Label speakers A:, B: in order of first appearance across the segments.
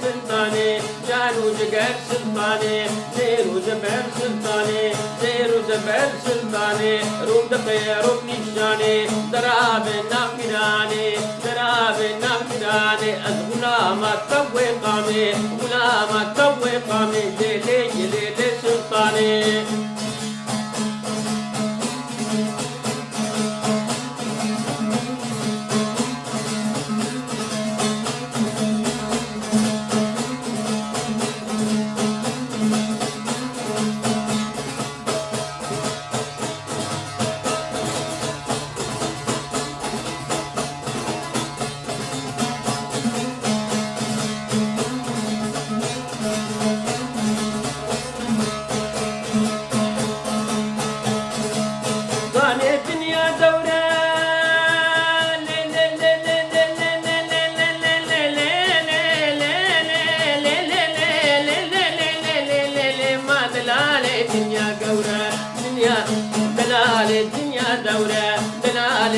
A: سلطاني جانو جقر سلطاني زيرو زبر سلطاني زيرو زبر سلطاني روم دقي روم نشاني دراب ناقراني دراب ناقراني غلامة توي قامي غلامة توي قامي ليلي ليلي سلطاني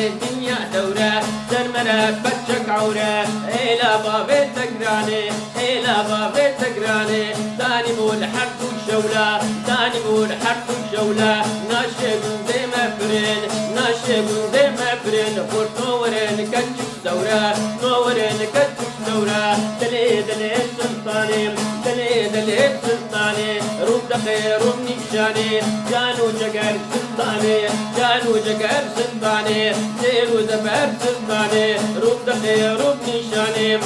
A: الدنيا دورة زرمرك بتشك عورة إلى بابي تقراني إلى بابي تقراني ثاني مول حرب الشولة ثاني مول حرب الشولة ناشب زي ما فرين ناشب زي ما فرين فورت نورين كتشك دورة نورين كتشك دورة دلي دلي سلطاني دلي دلي سلطاني روم دقي روم نشاني جانو جقر سلطاني جانو جقر سلطاني زيرو زبر سلطاني روم دقي روم نشاني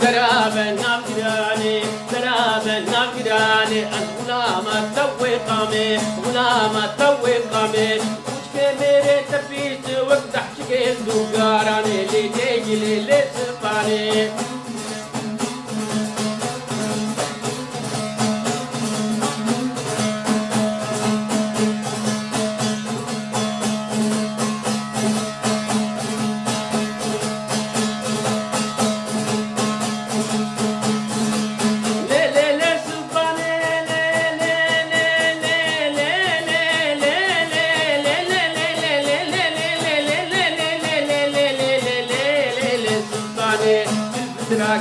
A: درابا نافراني درابا نافراني غلامة توي قامي غلامة توي قامي وشكي ميري تفيت وقدح شكي الدوغاراني اللي تيجي لي سلطاني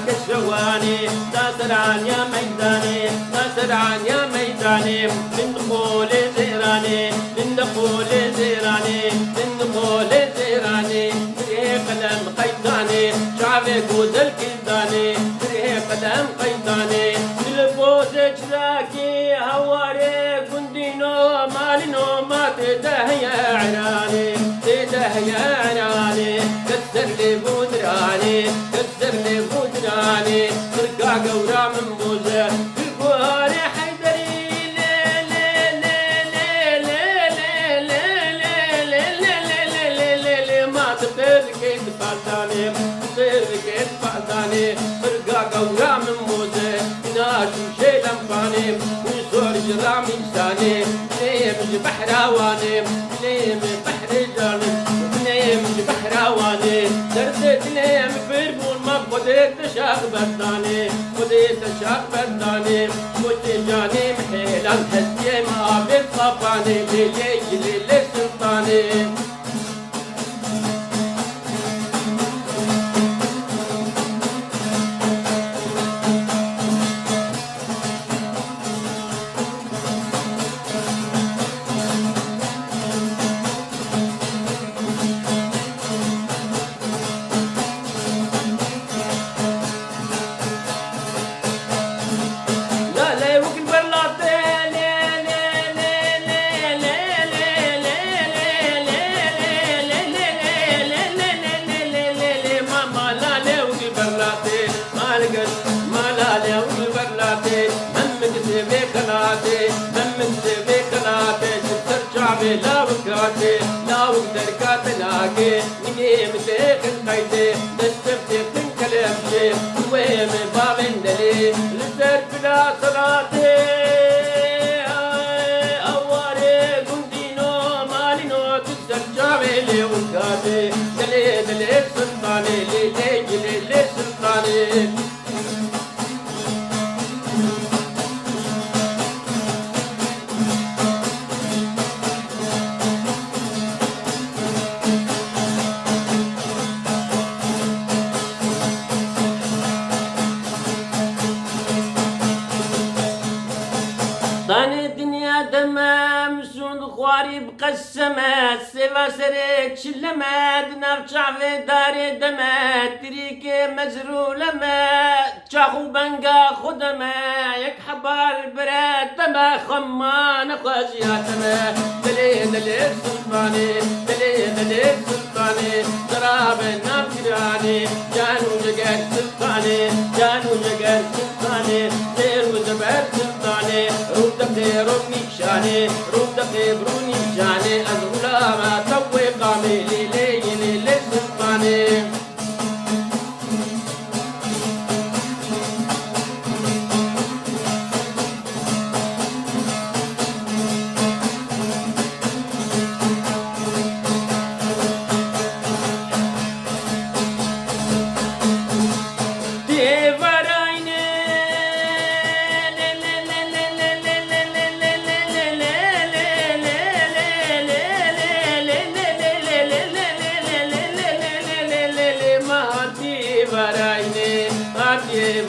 A: كالشواني ناصران يا ميداني ناصران يا ميداني من دخول زيراني من دخول زيراني من دخول زيراني بريه قدم قيداني شعبك وزل كيداني بريه قدم قيداني الفوز اجراكي هواري كندينو مالينو ما تده يا عراني تده يا عراني كسر لي بودراني كسر لي بودراني ترقع قورا من بوزه بالبواري حيدري ما تطير كيد فاتاني تطير كيد فاتاني ترقع قورا من بوزه ناشو شي لمفاني ويصور جرام إنساني نيم بحراواني نيم بحر جاني نيم بحراواني درست نيم فربون ما بديت شاق برداني بديت شاق برداني مت جاني محيلا حسي ما بالصفاني ليلي سلطاني متاخن قيدي نستفتي كلام شيخ وين بابن دلي لسر بلا صلاتي أواري قندينو مالينو تسر جابلي وكاتي دلي دلي سلطاني لي سلطاني طاني الدنيا دمام سون خواري بقسمات سيفا سريك شلمات نرجع في داري دمات تريكي مزرولة ما تشاخو بنقا خدما يك حبار برات تما خمان خازيات ما دلي دلي سلطاني دلي سلطاني دراب نافراني جانو جگر سلطاني جانو جگر سلطاني زير وزبر سلطاني روب دقي روبني شاني روب دقي بروني شاني أزغلا ما توي قامي لي سلطاني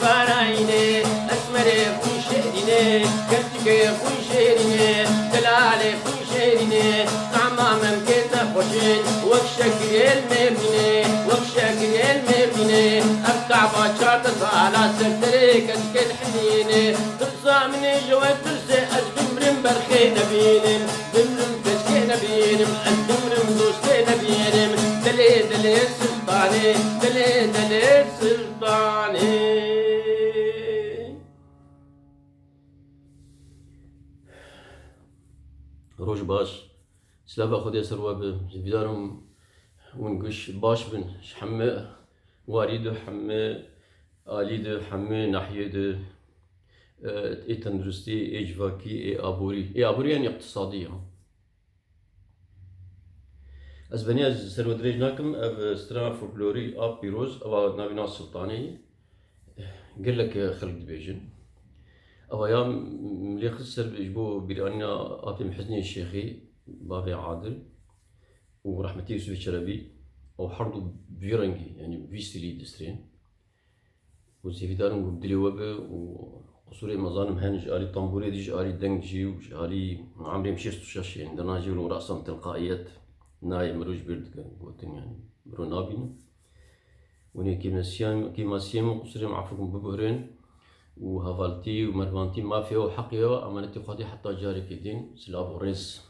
A: برايني اسمري خوي شهريني كتكي خوي شهريني دلالي خوي شهريني طعمة ممكنة خوشين وكشكل المبيني افتع باشات على سرتري كتكي الحنيني ترسى مني جوات ترسي اشبمرم برخي نبينم بمرم كتكي نبينم اشبمرم دوستي نبينم دلي سلطاني دلي سلطاني روج باش سلابا خودي سرواب بدارهم ونقش باش بن شحمى واريد حمى آليد حمى ناحية تندرستي إجواكي أبوري يعني اقتصادية أسبانيا سرو دريجناكم أب سترا فولكلوري أب بيروز أو نابينا السلطاني قال لك خلق دبيجن أو يام ملي خسر بيجبو بيرانيا أبي محزني الشيخي بابي عادل ورحمتي يوسف الشربي أو حردو بيرنجي يعني فيستلي دسترين وزي دارم بدلي وبا وقصوري مظالم هنج آلي طنبوري ديج آلي دنجي وش آلي عمري مشيت شاشي عندنا جيل ورأسهم تلقائيات ناي مروج بيردك قوتن يعني برو نابين وني كيما سيم قصري معفوكم ببهرين وهافالتي ومرفانتي ما فيه حقيقة أمانتي خاطي حتى جاري كيدين سلاب وريس